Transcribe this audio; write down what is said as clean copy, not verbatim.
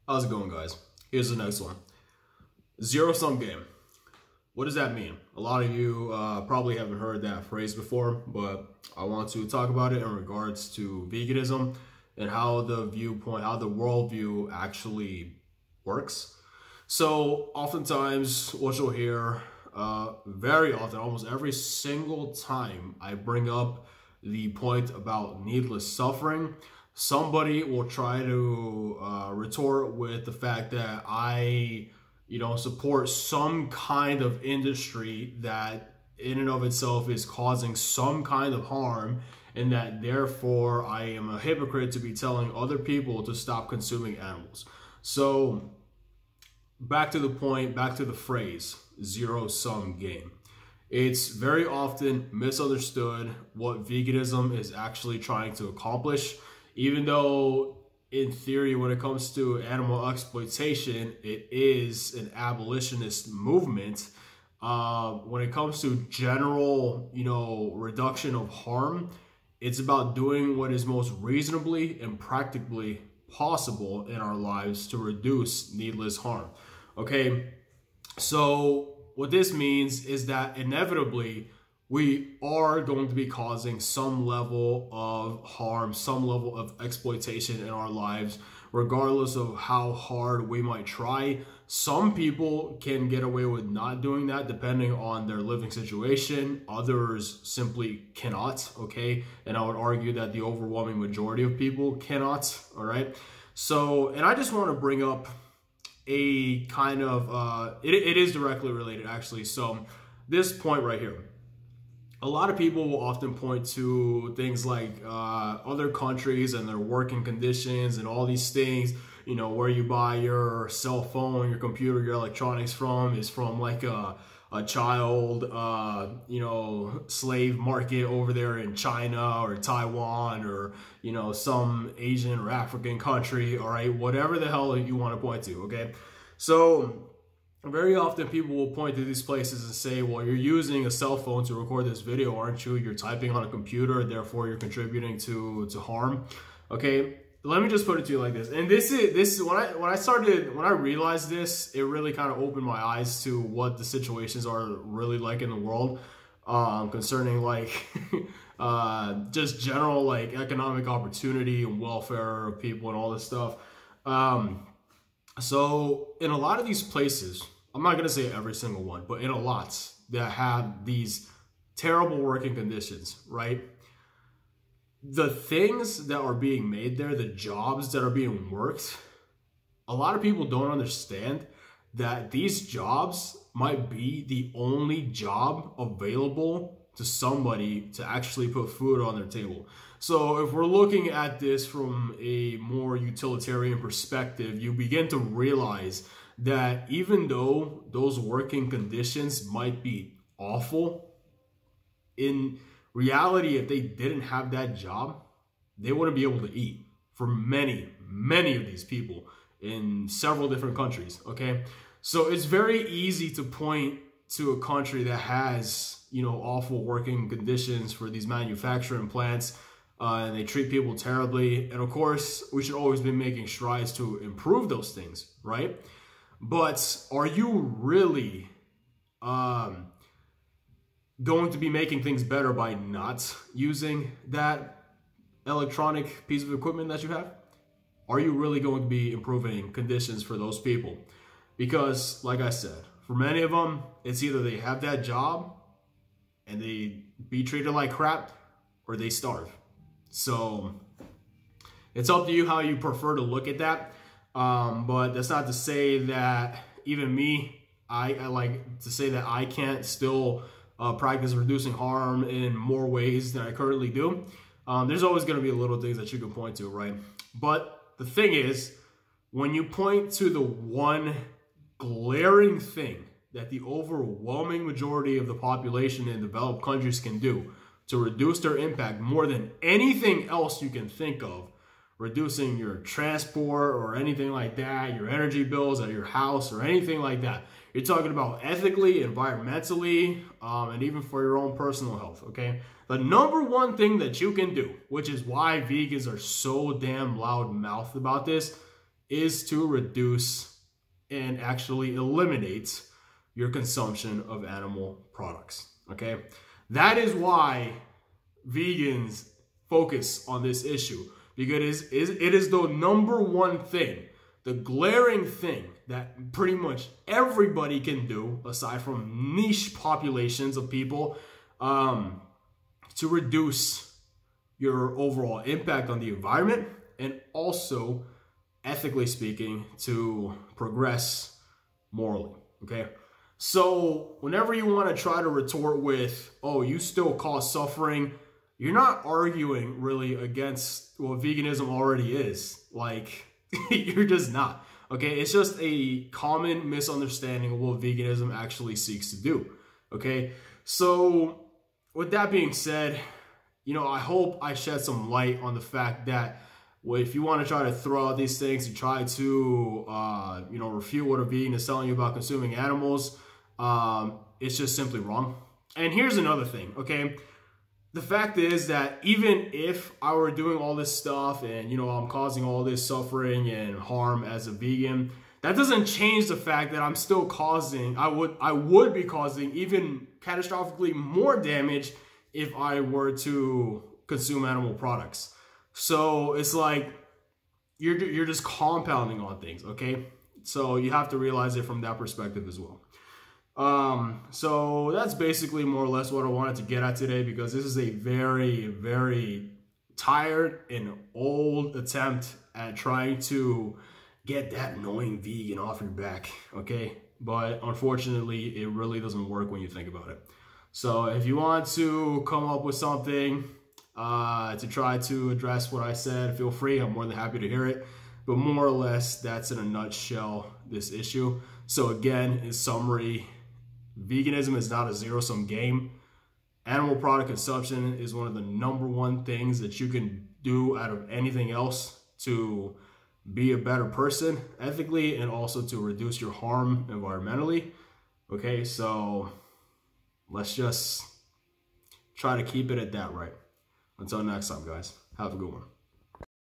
How's it going, guys? Here's the next one. Zero-sum game. What does that mean? A lot of you probably haven't heard that phrase before, but I want to talk about it in regards to veganism and how the worldview actually works. So oftentimes what you'll hear, very often, almost every single time I bring up the point about needless suffering, somebody will try to retort with the fact that I support some kind of industry that in and of itself is causing some kind of harm, and that therefore I am a hypocrite to be telling other people to stop consuming animals. So back to the point, back to the phrase, zero-sum game. It's very often misunderstood what veganism is actually trying to accomplish, even though in theory, when it comes to animal exploitation, it is an abolitionist movement. When it comes to general, reduction of harm, it's about doing what is most reasonably and practically possible in our lives to reduce needless harm. Okay, so what this means is that inevitably we are going to be causing some level of harm, some level of exploitation in our lives, regardless of how hard we might try. Some people can get away with not doing that depending on their living situation. Others simply cannot, okay? And I would argue that the overwhelming majority of people cannot, all right? So, and I just want to bring up a kind of, it is directly related actually. So this point right here. A lot of people will often point to things like other countries and their working conditions and all these things, where you buy your cell phone, your computer, your electronics from is from like a child, slave market over there in China or Taiwan or, some Asian or African country, all right, whatever the hell you want to point to, okay? So very often people will point to these places and say, well, you're using a cell phone to record this video, aren't you? You're typing on a computer, therefore you're contributing to harm. Okay, let me just put it to you like this. And this is when I realized this, it really kind of opened my eyes to what the situations are really like in the world, concerning like just general like economic opportunity and welfare of people and all this stuff. So in a lot of these places, I'm not going to say every single one, but in a lot that have these terrible working conditions, right? The things that are being made there, the jobs that are being worked, a lot of people don't understand that these jobs might be the only job available to somebody to actually put food on their table. So if we're looking at this from a more utilitarian perspective, you begin to realize that even though those working conditions might be awful, in reality, if they didn't have that job, they wouldn't be able to eat for many, many of these people in several different countries, okay? So it's very easy to point to a country that has, awful working conditions for these manufacturing plants, and they treat people terribly. And of course, we should always be making strides to improve those things, right? But are you really going to be making things better by not using that electronic piece of equipment that you have? Are you really going to be improving conditions for those people? Because, like I said, for many of them, it's either they have that job and they be treated like crap, or they starve. So it's up to you how you prefer to look at that. But that's not to say that even me, I like to say that I can't still practice reducing harm in more ways than I currently do. There's always going to be little things that you can point to, right? But the thing is, when you point to the one glaring thing that the overwhelming majority of the population in developed countries can do to reduce their impact more than anything else you can think of, reducing your transport or anything like that, your energy bills at your house or anything like that. You're talking about ethically, environmentally, and even for your own personal health, okay? The number one thing that you can do, which is why vegans are so damn loud-mouthed about this, is to reduce and actually eliminate your consumption of animal products. Okay, that is why vegans focus on this issue, because it is the number one thing, the glaring thing that pretty much everybody can do, aside from niche populations of people, to reduce your overall impact on the environment, and also, ethically speaking, to progress morally. Okay, so whenever you want to try to retort with, oh, you still cause suffering, you're not arguing really against what veganism already is. Like, you're just not. Okay, it's just a common misunderstanding of what veganism actually seeks to do. Okay, so with that being said, you know, I hope I shed some light on the fact that, well, if you want to try to throw out these things and try to, you know, refute what a vegan is telling you about consuming animals, it's just simply wrong. And here's another thing, okay? The fact is that even if I were doing all this stuff and, you know, I'm causing all this suffering and harm as a vegan, that doesn't change the fact that I'm still causing, I would be causing even catastrophically more damage if I were to consume animal products. So it's like you're just compounding on things, okay? So you have to realize it from that perspective as well. So that's basically more or less what I wanted to get at today, because this is a very, very tired and old attempt at trying to get that annoying vegan off your back, okay? But unfortunately, it really doesn't work when you think about it. So if you want to come up with something to try to address what I said, feel free. I'm more than happy to hear it. But more or less, that's in a nutshell this issue. So again, in summary, veganism is not a zero-sum game. Animal product consumption is one of the #1 things that you can do out of anything else to be a better person ethically, and also to reduce your harm environmentally. Okay, so let's just try to keep it at that, right? Until next time, guys, have a good one.